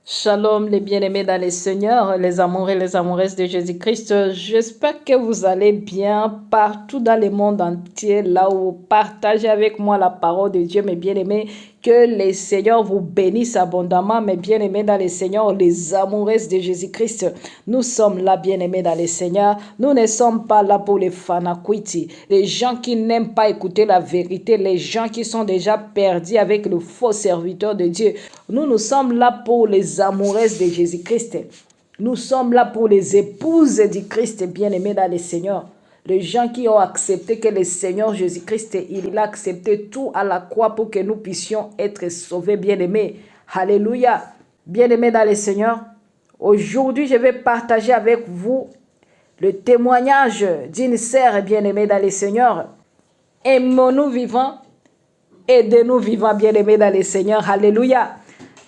Shalom les bien-aimés dans les Seigneurs, les amoureux et les amoureuses de Jésus-Christ. J'espère que vous allez bien partout dans le monde entier, là où vous partagez avec moi la parole de Dieu, mes bien-aimés. Que les Seigneurs vous bénissent abondamment, mes bien-aimés dans les Seigneurs, les amoureuses de Jésus-Christ. Nous sommes là, bien-aimés dans les Seigneurs. Nous ne sommes pas là pour les fanakwiti, les gens qui n'aiment pas écouter la vérité, les gens qui sont déjà perdus avec le faux serviteur de Dieu. Nous sommes là pour les amoureuses de Jésus-Christ. Nous sommes là pour les épouses du Christ, bien-aimés dans les Seigneurs. Les gens qui ont accepté que le Seigneur Jésus-Christ, il a accepté tout à la croix pour que nous puissions être sauvés, bien-aimés. Alléluia. Bien-aimés dans le Seigneur, aujourd'hui, je vais partager avec vous le témoignage d'une sœur bien-aimée dans le Seigneur. Aimons-nous vivants, aidez-nous vivants, bien-aimés dans le Seigneur. Alléluia.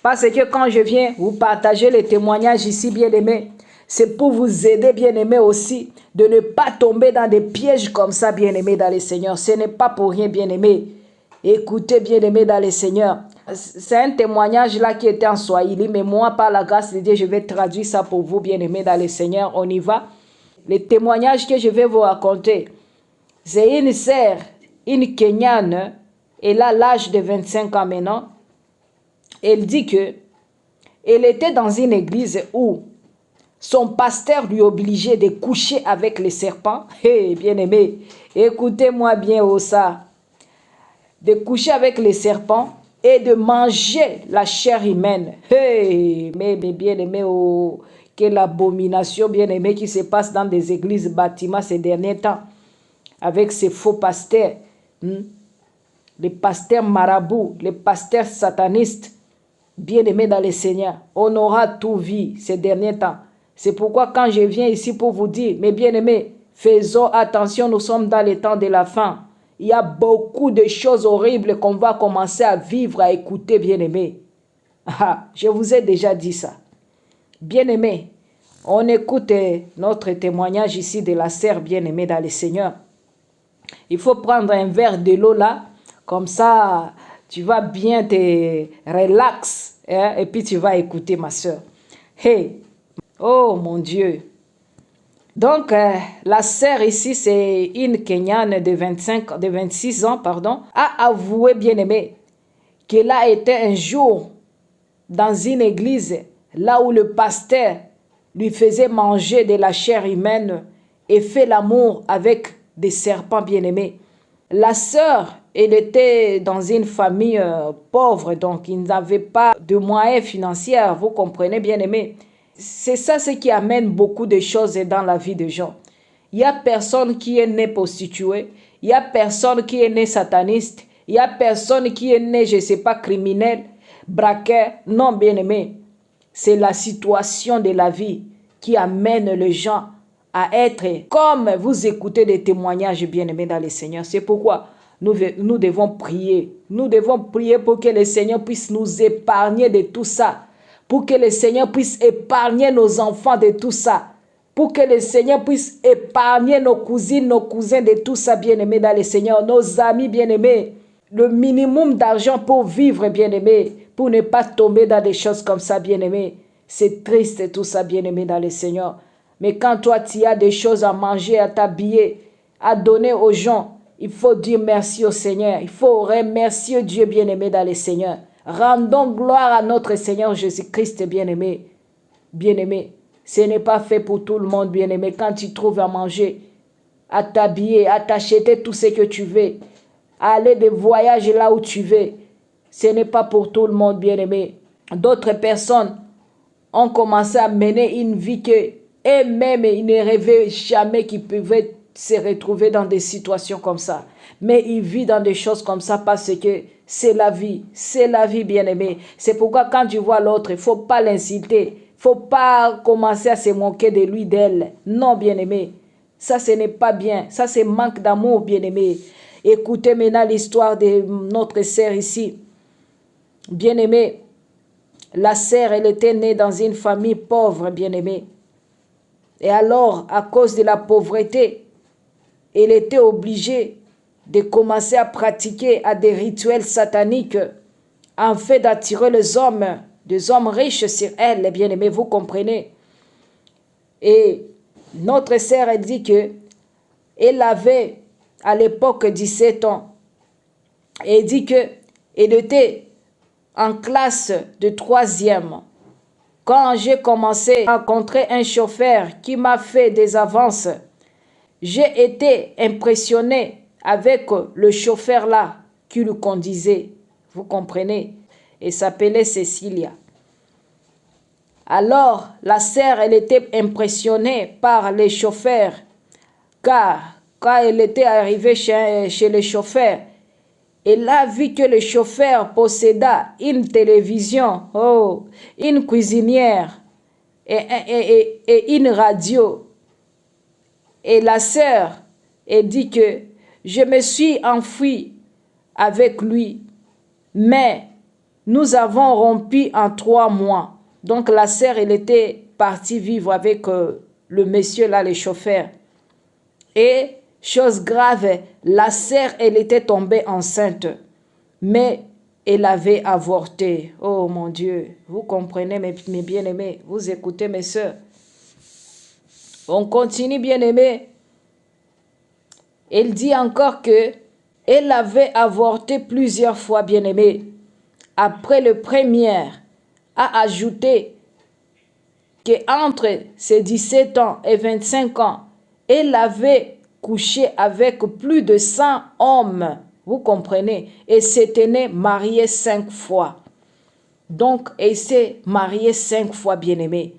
Parce que quand je viens vous partager les témoignages ici, bien-aimés, c'est pour vous aider, bien-aimés, aussi, de ne pas tomber dans des pièges comme ça, bien-aimés dans le Seigneur. Ce n'est pas pour rien, bien-aimés. Écoutez, bien-aimés dans le Seigneur. C'est un témoignage là qui était en Swahili, mais moi, par la grâce de Dieu, je vais traduire ça pour vous, bien-aimés dans le Seigneur. On y va. Les témoignages que je vais vous raconter, c'est une sœur, une Kenyane, elle a l'âge de 25 ans maintenant. Elle dit que elle était dans une église où son pasteur lui obligeait de coucher avec les serpents. Hey, bien-aimé, écoutez-moi bien au ça. De coucher avec les serpents et de manger la chair humaine. Hey, mais bien-aimé, oh, quelle abomination, bien-aimé, qui se passe dans des églises bâtiments ces derniers temps. Avec ces faux pasteurs. Les pasteurs marabouts, les pasteurs satanistes. Bien-aimés dans le Seigneur, on aura tout vu ces derniers temps. C'est pourquoi quand je viens ici pour vous dire, mes bien-aimés, faisons attention, nous sommes dans les temps de la fin. Il y a beaucoup de choses horribles qu'on va commencer à vivre, à écouter, bien-aimés. Ah, je vous ai déjà dit ça. Bien-aimés, on écoute notre témoignage ici de la sœur bien-aimée dans le Seigneur. Il faut prendre un verre de l'eau là, comme ça, tu vas bien te relax, hein, et puis tu vas écouter ma soeur. Hey, oh mon Dieu. Donc, la sœur ici, c'est une Kenyane de 26 ans, pardon, a avoué, bien-aimé, qu'elle a été un jour dans une église, là où le pasteur lui faisait manger de la chair humaine et fait l'amour avec des serpents, bien-aimés. La sœur, elle était dans une famille pauvre, donc il n'avait pas de moyens financiers, vous comprenez, bien-aimés. C'est ça ce qui amène beaucoup de choses dans la vie des gens. Il n'y a personne qui est né prostitué, il n'y a personne qui est né sataniste, il n'y a personne qui est né, je ne sais pas, criminel, braqueur. Non, bien-aimé, c'est la situation de la vie qui amène les gens à être comme vous écoutez des témoignages, bien-aimés dans le Seigneur. C'est pourquoi nous devons prier. Nous devons prier pour que le Seigneur puisse nous épargner de tout ça. Pour que le Seigneur puisse épargner nos enfants de tout ça. Pour que le Seigneur puisse épargner nos cousines, nos cousins de tout ça, bien-aimés dans le Seigneur. Nos amis, bien-aimés. Le minimum d'argent pour vivre, bien-aimés. Pour ne pas tomber dans des choses comme ça, bien-aimés. C'est triste tout ça, bien-aimés dans le Seigneur. Mais quand toi, tu as des choses à manger, à t'habiller, à donner aux gens, il faut dire merci au Seigneur. Il faut remercier Dieu bien-aimé dans le Seigneur. Rendons gloire à notre Seigneur Jésus-Christ bien-aimé. Bien-aimé, ce n'est pas fait pour tout le monde, bien-aimé. Quand tu trouves à manger, à t'habiller, à t'acheter tout ce que tu veux, à aller de voyage là où tu veux, ce n'est pas pour tout le monde, bien-aimé. D'autres personnes ont commencé à mener une vie que eux-mêmes, ils ne rêvaient jamais qu'ils pouvaient se retrouver dans des situations comme ça. Mais ils vivent dans des choses comme ça parce que c'est la vie bien-aimé. C'est pourquoi quand tu vois l'autre, il ne faut pas l'insulter. Il ne faut pas commencer à se moquer de lui, d'elle. Non, bien-aimé. Ça, ce n'est pas bien. Ça, c'est manque d'amour, bien-aimé. Écoutez maintenant l'histoire de notre sœur ici. Bien-aimé, la sœur, elle était née dans une famille pauvre, bien-aimée. Et alors, à cause de la pauvreté, elle était obligée de commencer à pratiquer à des rituels sataniques en fait d'attirer les hommes des hommes riches sur elle, les bien-aimés, vous comprenez. Et notre sœur, elle dit que elle avait à l'époque 17 ans. Et elle dit qu'elle était en classe de 3e. Quand j'ai commencé à rencontrer un chauffeur qui m'a fait des avances, j'ai été impressionnée avec le chauffeur là qui le conduisait. Vous comprenez? Il s'appelait Cécilia. Alors, la sœur, elle était impressionnée par les chauffeurs, car quand elle était arrivée chez le chauffeur, elle a vu que le chauffeur possédait une télévision, une cuisinière et une radio. Et la sœur, elle dit que je me suis enfuie avec lui, mais nous avons rompu en 3 mois. Donc la sœur, elle était partie vivre avec le monsieur là, le chauffeur. Et chose grave, la sœur, elle était tombée enceinte, mais elle avait avorté. Oh mon Dieu, vous comprenez mes bien-aimés, vous écoutez mes sœurs. On continue bien-aimés. Elle dit encore que elle avait avorté plusieurs fois bien-aimés. Après le premier, a ajouté qu'entre ses 17 ans et 25 ans, elle avait couché avec plus de 100 hommes, vous comprenez, et s'était mariée 5 fois. Donc, elle s'est mariée 5 fois, bien-aimée.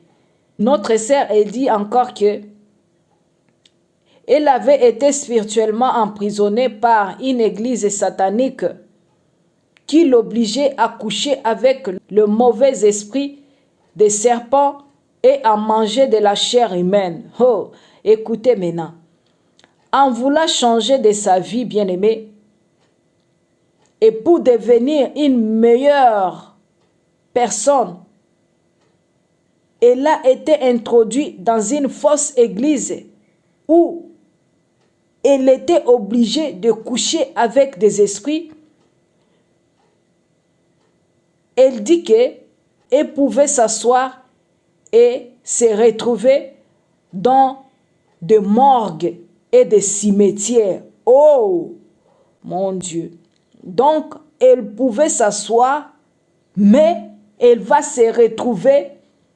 Notre sœur, elle dit encore que elle avait été spirituellement emprisonnée par une église satanique qui l'obligeait à coucher avec le mauvais esprit des serpents et à manger de la chair humaine. Oh, écoutez maintenant. En voulant changer de sa vie, bien-aimée, et pour devenir une meilleure personne, elle a été introduite dans une fausse église où elle était obligée de coucher avec des esprits. Elle dit qu'elle pouvait s'asseoir et se retrouver dans des morgues et des cimetières. Oh, mon Dieu. Donc, elle pouvait s'asseoir, mais elle va se retrouver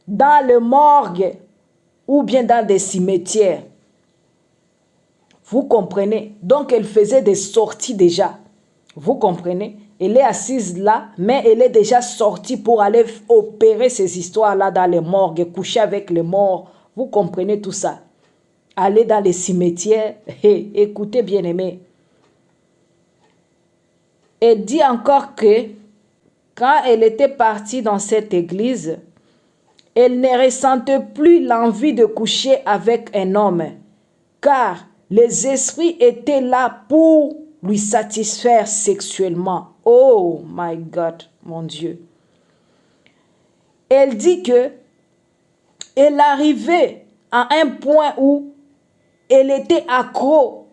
dans le morgue ou bien dans des cimetières. Vous comprenez? Donc, elle faisait des sorties déjà. Vous comprenez? Elle est assise là, mais elle est déjà sortie pour aller opérer ces histoires-là dans les morgues, coucher avec les morts. Vous comprenez tout ça? Aller dans les cimetières. Hey, écoutez, bien-aimés. Elle dit encore que quand elle était partie dans cette église, elle ne ressentait plus l'envie de coucher avec un homme, car les esprits étaient là pour lui satisfaire sexuellement. Oh my God, mon Dieu. Elle dit que elle arrivait à un point où elle était accro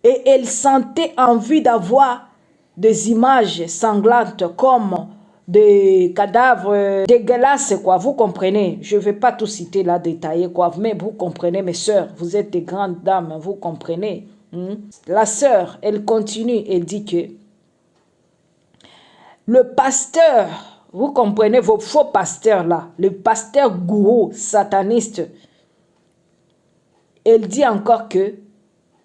et elle sentait envie d'avoir des images sanglantes comme des cadavres dégueulasses, quoi. Vous comprenez? Je ne vais pas tout citer là, détailler, quoi. Mais vous comprenez, mes sœurs, vous êtes des grandes dames, vous comprenez? La sœur, elle continue et dit que le pasteur, vous comprenez, vos faux pasteurs là, le pasteur gourou sataniste, elle dit encore que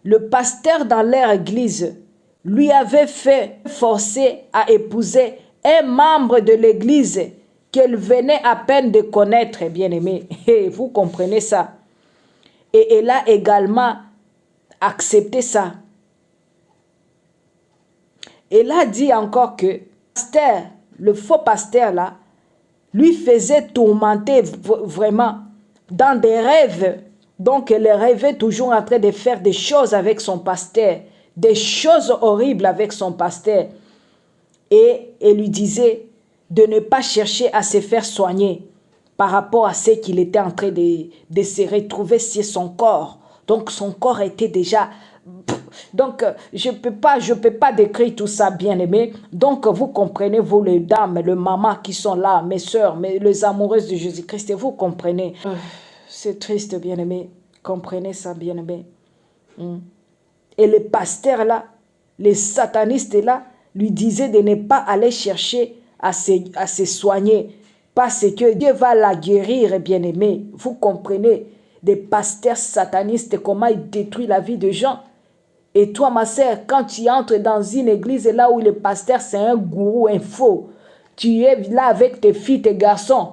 le pasteur dans leur église lui avait fait forcer à épouser un membre de l'église qu'elle venait à peine de connaître, bien-aimé. Vous comprenez ça? Et elle a également accepté ça. Elle a dit encore que pasteur, le faux pasteur là, lui faisait tourmenter vraiment dans des rêves. Donc elle rêvait toujours en train de faire des choses avec son pasteur, des choses horribles avec son pasteur. Et elle lui disait de ne pas chercher à se faire soigner par rapport à ce qu'il était en train de se retrouver sur son corps. Donc son corps était déjà Donc, je peux pas décrire tout ça, bien-aimé. Donc, vous comprenez, vous les dames, les mamans qui sont là, mes soeurs, les amoureuses de Jésus-Christ, et vous comprenez. C'est triste, bien-aimé. Comprenez ça, bien-aimé. Et les pasteurs là, les satanistes là, lui disaient de ne pas aller chercher à se soigner. Parce que Dieu va la guérir, bien-aimé. Vous comprenez, des pasteurs satanistes, comment ils détruisent la vie des gens. Et toi, ma sœur, quand tu entres dans une église là où le pasteur c'est un gourou, un faux, tu es là avec tes filles, tes garçons,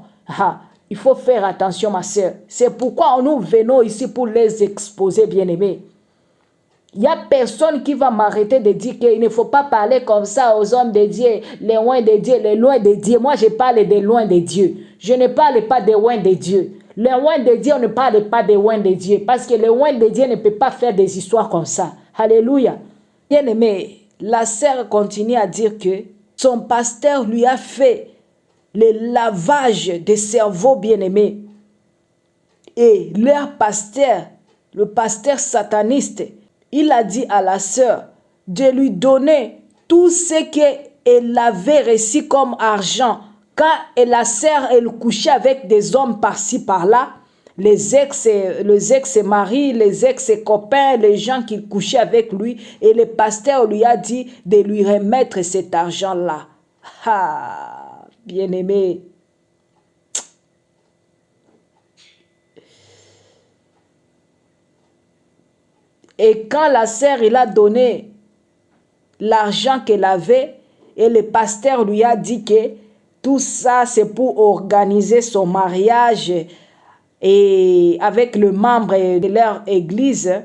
il faut faire attention, ma sœur. C'est pourquoi nous venons ici pour les exposer, bien-aimés. Il n'y a personne qui va m'arrêter de dire qu'il ne faut pas parler comme ça aux hommes de Dieu, les loin de Dieu, les loin de Dieu. Moi, je parle des loin de Dieu. Je ne parle pas des loin de Dieu. Les loin de Dieu, on ne parle pas des loin de Dieu. Parce que les loin de Dieu ne peut pas faire des histoires comme ça. Alléluia. Bien aimé, la sœur continue à dire que son pasteur lui a fait le lavage des cerveaux, bien aimé. Et leur pasteur, le pasteur sataniste, il a dit à la sœur de lui donner tout ce qu'elle avait reçu comme argent. Quand la sœur, elle couchait avec des hommes par-ci, par-là, les ex-maris, les ex-copains, les gens qui couchaient avec lui, et le pasteur lui a dit de lui remettre cet argent-là. Ah, bien-aimé. Et quand la sœur, il a donné l'argent qu'elle avait, et le pasteur lui a dit que tout ça, c'est pour organiser son mariage et avec le membre de leur église,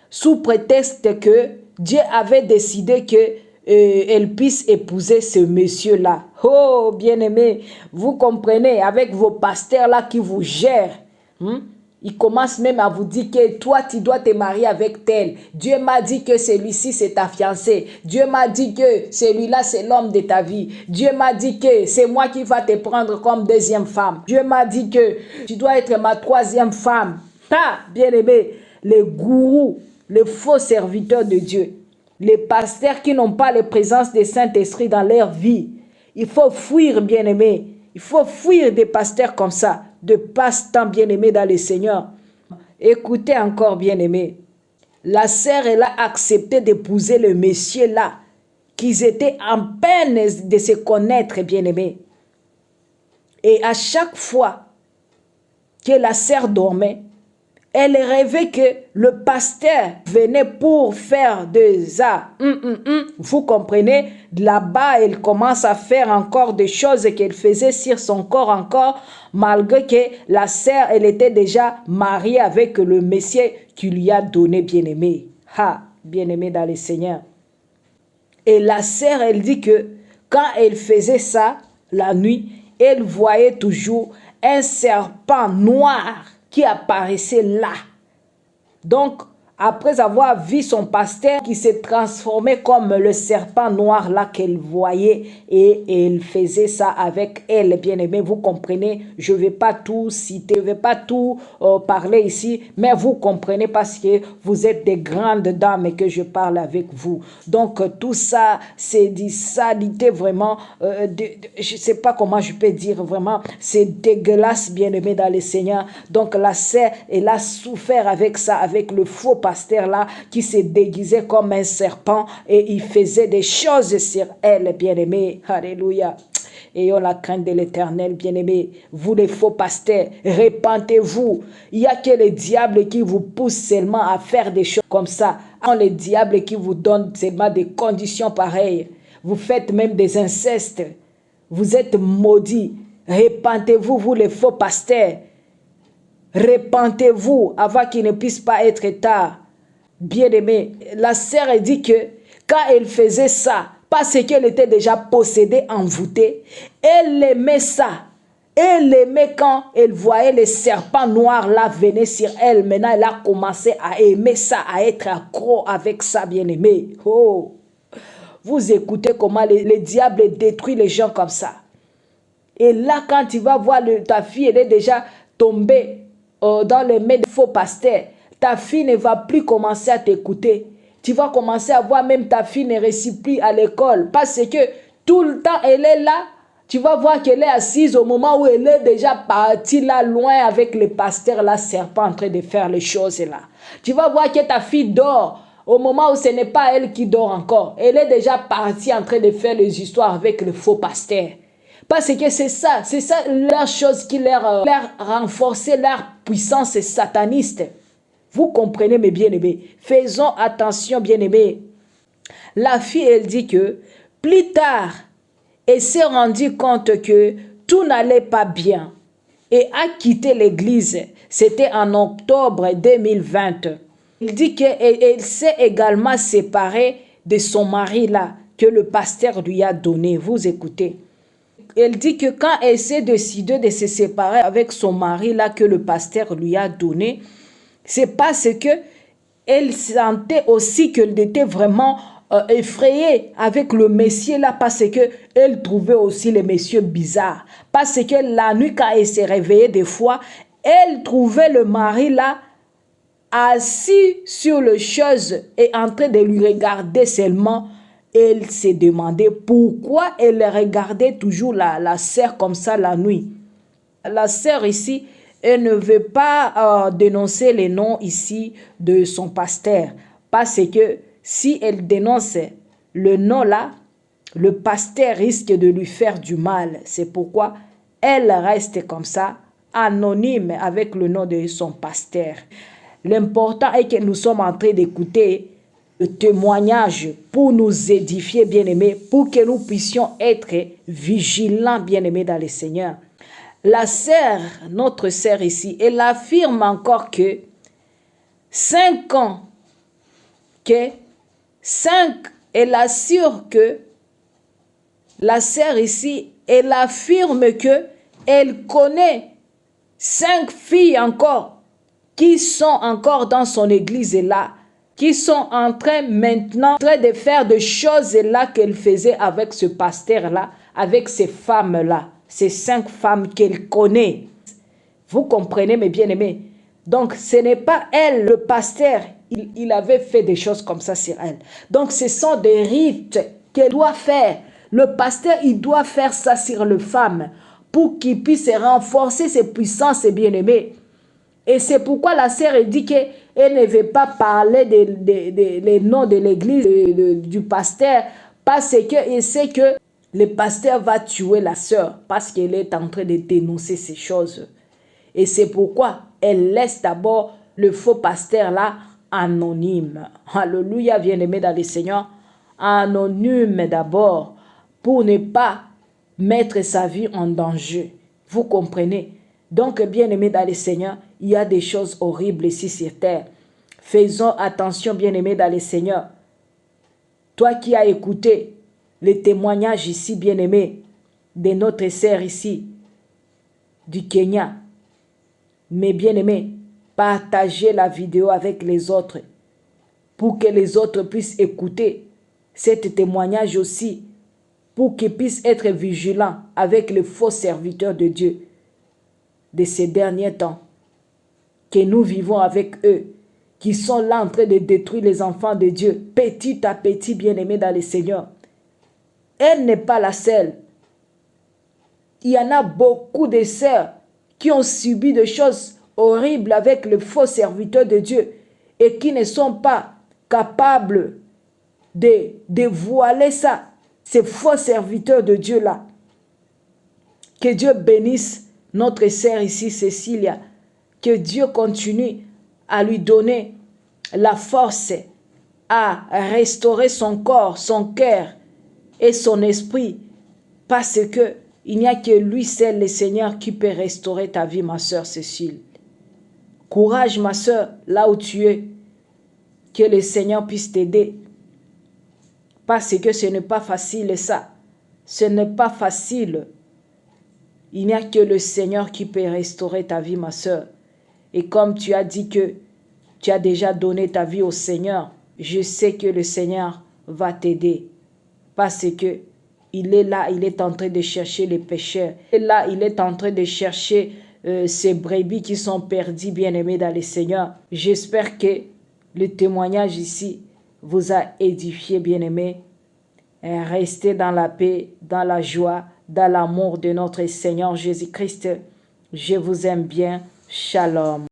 sous prétexte que Dieu avait décidé que elle puisse épouser ce monsieur-là. Oh, bien-aimé, vous comprenez, avec vos pasteurs là qui vous gèrent, il commence même à vous dire que toi, tu dois te marier avec tel. Dieu m'a dit que celui-ci, c'est ta fiancée. Dieu m'a dit que celui-là, c'est l'homme de ta vie. Dieu m'a dit que c'est moi qui va te prendre comme deuxième femme. Dieu m'a dit que tu dois être ma troisième femme. Ah, bien-aimé, les gourous, les faux serviteurs de Dieu, les pasteurs qui n'ont pas la présence du Saint-Esprit dans leur vie. Il faut fuir, bien-aimé. Il faut fuir des pasteurs comme ça, de passe-temps bien-aimés dans le Seigneur. Écoutez encore, bien-aimés. La sœur, elle a accepté d'épouser le monsieur là, qu'ils étaient en peine de se connaître, bien-aimés. Et à chaque fois que la sœur dormait, elle rêvait que le pasteur venait pour faire des Vous comprenez? Là-bas, elle commence à faire encore des choses qu'elle faisait sur son corps encore, malgré que la sœur, elle était déjà mariée avec le Messie qui lui a donné, bien-aimé. Ah, bien-aimé dans le Seigneur. Et la sœur, elle dit que quand elle faisait ça, la nuit, elle voyait toujours un serpent noir qui apparaissait là. Donc, après avoir vu son pasteur qui s'est transformé comme le serpent noir là qu'elle voyait, et elle faisait ça avec elle, bien aimé, vous comprenez, je ne vais pas tout citer, je ne vais pas tout parler ici, mais vous comprenez parce que vous êtes des grandes dames et que je parle avec vous. Donc, tout ça, c'est des saletés vraiment, je ne sais pas comment je peux dire vraiment, c'est dégueulasse, bien aimé dans le Seigneur. Donc, la sœur, elle a souffert avec ça, avec le faux pasteur là qui se déguisait comme un serpent et il faisait des choses sur elle, bien-aimé. Alléluia. Ayons la crainte de l'Éternel, bien-aimé. Vous les faux pasteurs, répentez-vous. Il n'y a que le diable qui vous pousse seulement à faire des choses comme ça. Le diable qui vous donne seulement des conditions pareilles. Vous faites même des incestes. Vous êtes maudits. Répentez-vous, vous les faux pasteurs. Répentez-vous avant qu'il ne puisse pas être tard. Bien-aimé, la sœur a dit que quand elle faisait ça, parce qu'elle était déjà possédée, envoûtée, elle aimait ça. Elle aimait quand elle voyait les serpents noirs là venir sur elle. Maintenant, elle a commencé à aimer ça, à être accro avec ça, bien-aimé. Oh, vous écoutez comment le diable détruit les gens comme ça. Et là, quand tu vas voir ta fille, elle est déjà tombée dans les mains de faux pasteurs. ta fille ne va plus commencer à t'écouter. Tu vas commencer à voir même ta fille ne réussit plus à l'école parce que tout le temps elle est là. Tu vas voir qu'elle est assise au moment où elle est déjà partie là loin avec le pasteur, la serpent en train de faire les choses là. Tu vas voir que ta fille dort au moment où ce n'est pas elle qui dort encore. Elle est déjà partie en train de faire les histoires avec le faux pasteur. Parce que c'est ça leur chose qui leur renforcer leur puissance sataniste. Vous comprenez mes bien-aimés. Faisons attention bien-aimés. La fille, elle dit que plus tard, elle s'est rendue compte que tout n'allait pas bien et a quitté l'église. C'était en octobre 2020. Il dit qu'elle s'est également séparée de son mari là, que le pasteur lui a donné. Vous écoutez. Elle dit que quand elle s'est décidée de se séparer avec son mari là, que le pasteur lui a donné, c'est parce que elle sentait aussi qu'elle était vraiment effrayée avec le Messie là, parce que elle trouvait aussi les messieurs bizarres. Parce que la nuit, quand elle s'est réveillée des fois, elle trouvait le mari là assis sur le chaise et en train de lui regarder seulement. Elle s'est demandé pourquoi elle regardait toujours la sœur comme ça la nuit. La sœur ici, elle ne veut pas dénoncer les noms ici de son pasteur. Parce que si elle dénonce le nom là, le pasteur risque de lui faire du mal. C'est pourquoi elle reste comme ça, anonyme avec le nom de son pasteur. L'important est que nous sommes en train d'écouter le témoignage pour nous édifier, bien-aimés, pour que nous puissions être vigilants, bien-aimés, dans le Seigneur. La sœur, notre sœur ici, elle affirme encore que 5 ans, elle assure que la sœur ici, elle affirme que elle connaît 5 filles encore qui sont encore dans son église là, qui sont en train maintenant de faire des choses là qu'elle faisait avec ce pasteur-là, avec ces femmes-là, ces 5 femmes qu'elle connaît. Vous comprenez mes bien-aimés? Donc ce n'est pas elle, le pasteur, il avait fait des choses comme ça sur elle. Donc ce sont des rites qu'elle doit faire. Le pasteur, il doit faire ça sur les femmes pour qu'il puisse renforcer ses puissances, bien-aimés. Et c'est pourquoi la sœur dit qu'elle ne veut pas parler des noms de l'église, du pasteur, parce qu'elle sait que le pasteur va tuer la sœur, parce qu'elle est en train de dénoncer ces choses. Et c'est pourquoi elle laisse d'abord le faux pasteur là anonyme. Alléluia, bien-aimé dans le Seigneur. Anonyme d'abord, pour ne pas mettre sa vie en danger. Vous comprenez? Donc, bien-aimés dans le Seigneur, il y a des choses horribles ici sur terre. Faisons attention, bien-aimés dans le Seigneur. Toi qui as écouté les témoignages ici, bien-aimés, de notre sœur ici, du Kenya, mais bien-aimés, partagez la vidéo avec les autres pour que les autres puissent écouter cet témoignage aussi, pour qu'ils puissent être vigilants avec les faux serviteurs de Dieu de ces derniers temps, que nous vivons avec eux, qui sont là en train de détruire les enfants de Dieu, petit à petit, bien-aimés dans le Seigneur. Elle n'est pas la seule. Il y en a beaucoup de sœurs qui ont subi des choses horribles avec les faux serviteurs de Dieu et qui ne sont pas capables de dévoiler ça, ces faux serviteurs de Dieu-là. Que Dieu bénisse notre sœur ici, Cécilia. Que Dieu continue à lui donner la force à restaurer son corps, son cœur et son esprit. Parce que il n'y a que lui seul, le Seigneur, qui peut restaurer ta vie, ma sœur Cécile. Courage, ma sœur, là où tu es. Que le Seigneur puisse t'aider. Parce que ce n'est pas facile ça. Ce n'est pas facile. Il n'y a que le Seigneur qui peut restaurer ta vie, ma sœur. Et comme tu as dit que tu as déjà donné ta vie au Seigneur, je sais que le Seigneur va t'aider. Parce que il est là, il est en train de chercher les pécheurs. Et là, il est en train de chercher ces brebis qui sont perdues, bien-aimés dans le Seigneur. J'espère que le témoignage ici vous a édifié, bien-aimés. Restez dans la paix, dans la joie, dans l'amour de notre Seigneur Jésus-Christ. Je vous aime bien. Shalom.